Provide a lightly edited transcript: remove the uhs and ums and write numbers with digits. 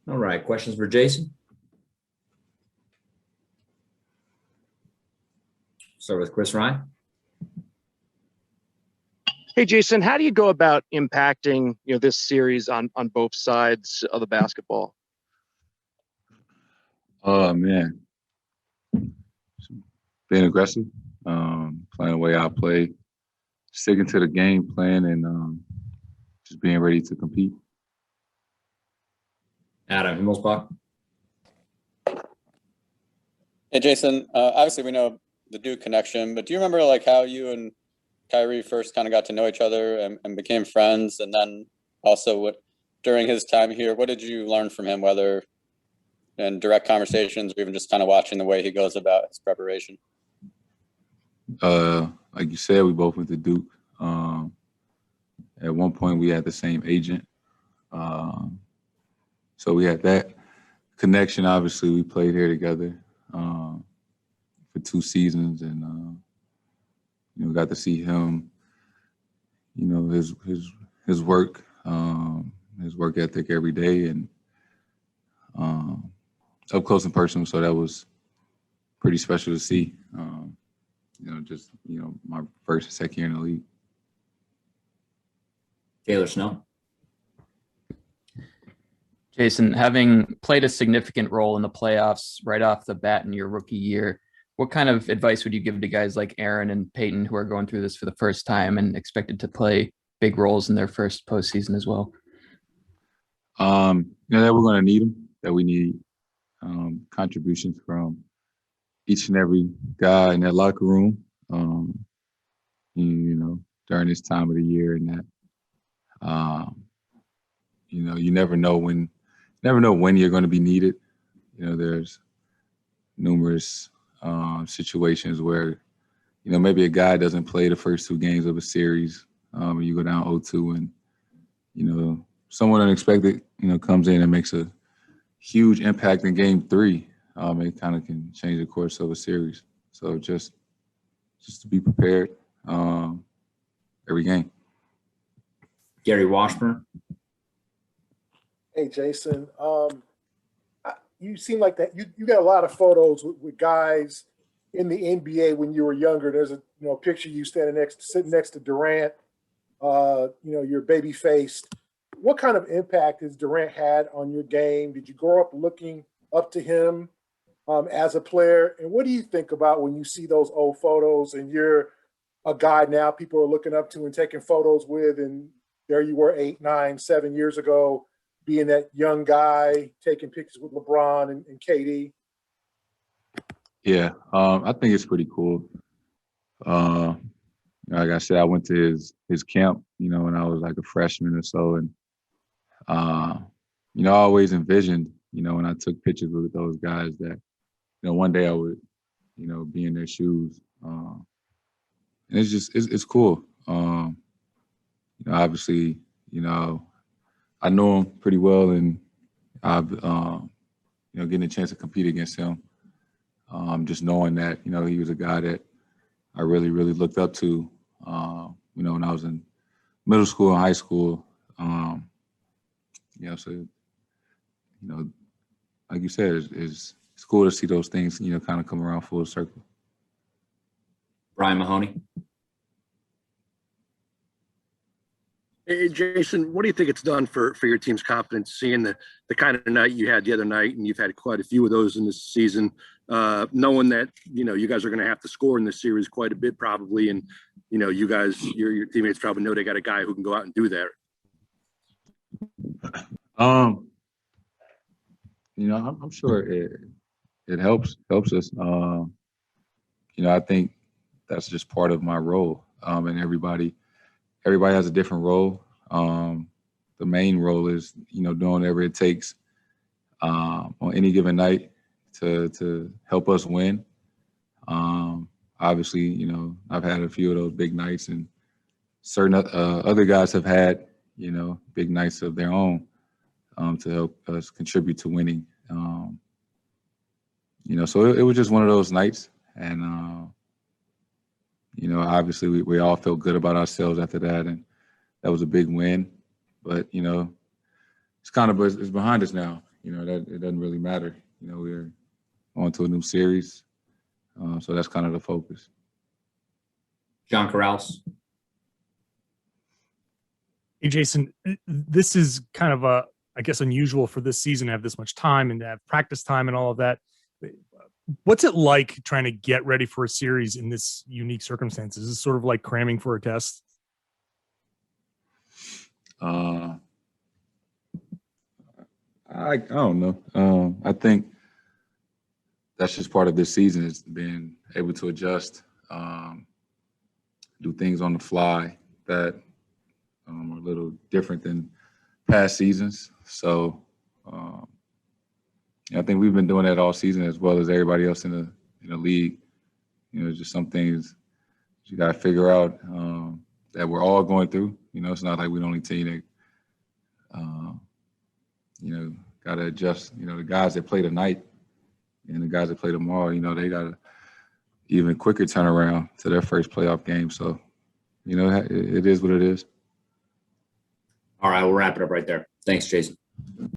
All right, questions for Jayson? Start with Chris Ryan. Hey, Jayson, how do you go about impacting, this series on both sides of the basketball? Oh, man. Being aggressive, playing the way I play, sticking to the game plan, and just being ready to compete. Adam Himmelsbach. Hey, Jayson, obviously we know the Duke connection, but do you remember like how you and Kyrie first kind of got to know each other and became friends? And then also during his time here, what did you learn from him, whether in direct conversations or even just kind of watching the way he goes about his preparation? Like you said, we both went to Duke. At one point we had the same agent. So we had that connection. Obviously we played here together for 2 seasons, and got to see him, his work, his work ethic every day, and up close and personal. So that was pretty special to see. My first and second year in the league. Taylor Snow. Jayson, having played a significant role in the playoffs right off the bat in your rookie year, what kind of advice would you give to guys like Aaron and Peyton who are going through this for the first time and expected to play big roles in their first postseason as well? That we're going to need them, that we need contributions from each and every guy in that locker room, during this time of the year, and that, you never know when you're going to be needed. There's numerous situations where, maybe a guy doesn't play the first 2 games of a series, and you go down 0-2, and, someone unexpected, comes in and makes a huge impact in game 3. It kind of can change the course of a series. So just to be prepared every game. Gary Washburn. Hey, Jayson. You seem like that. You got a lot of photos with guys in the NBA when you were younger. There's a picture you sitting next to Durant. You're baby faced. What kind of impact has Durant had on your game? Did you grow up looking up to him as a player? And what do you think about when you see those old photos and you're a guy now people are looking up to and taking photos with, and there you were 8, 9, 7 years ago, being that young guy taking pictures with LeBron and KD? Yeah, I think it's pretty cool. Like I said, I went to his camp, when I was like a freshman or so, and I always envisioned, when I took pictures with those guys that, one day I would, be in their shoes. And it's cool. Obviously, I know him pretty well, and I've, getting a chance to compete against him. Just knowing that, he was a guy that I really, really looked up to, when I was in middle school and high school. So, like you said, it's cool to see those things, kind of come around full circle. Brian Mahoney. Hey, Jayson, what do you think it's done for your team's confidence, seeing the kind of night you had the other night, and you've had quite a few of those in this season, knowing that, you guys are going to have to score in this series quite a bit probably, and, you guys, your teammates probably know they got a guy who can go out and do that. I'm sure it helps us. I think that's just part of my role, and everybody has a different role. The main role is, doing whatever it takes on any given night to help us win. Obviously, I've had a few of those big nights, and certain other guys have had, big nights of their own to help us contribute to winning. So it was just one of those nights, and obviously we all felt good about ourselves after that, and that was a big win. But it's behind us now. that it doesn't really matter. We're on to a new series. So that's kind of the focus. John Corrales. Hey, Jason, this is kind of I guess, unusual for this season to have this much time and to have practice time and all of that. What's it like trying to get ready for a series in this unique circumstances? Is it sort of like cramming for a test? I don't know. I think that's just part of this season, is being able to adjust, do things on the fly that are a little different than past seasons. So I think we've been doing that all season, as well as everybody else in the league. Just some things you got to figure out that we're all going through. It's not like we're the only team that got to adjust. The guys that play tonight and the guys that play tomorrow, they got a even quicker turnaround to their first playoff game. So, it is what it is. All right, we'll wrap it up right there. Thanks, Jason.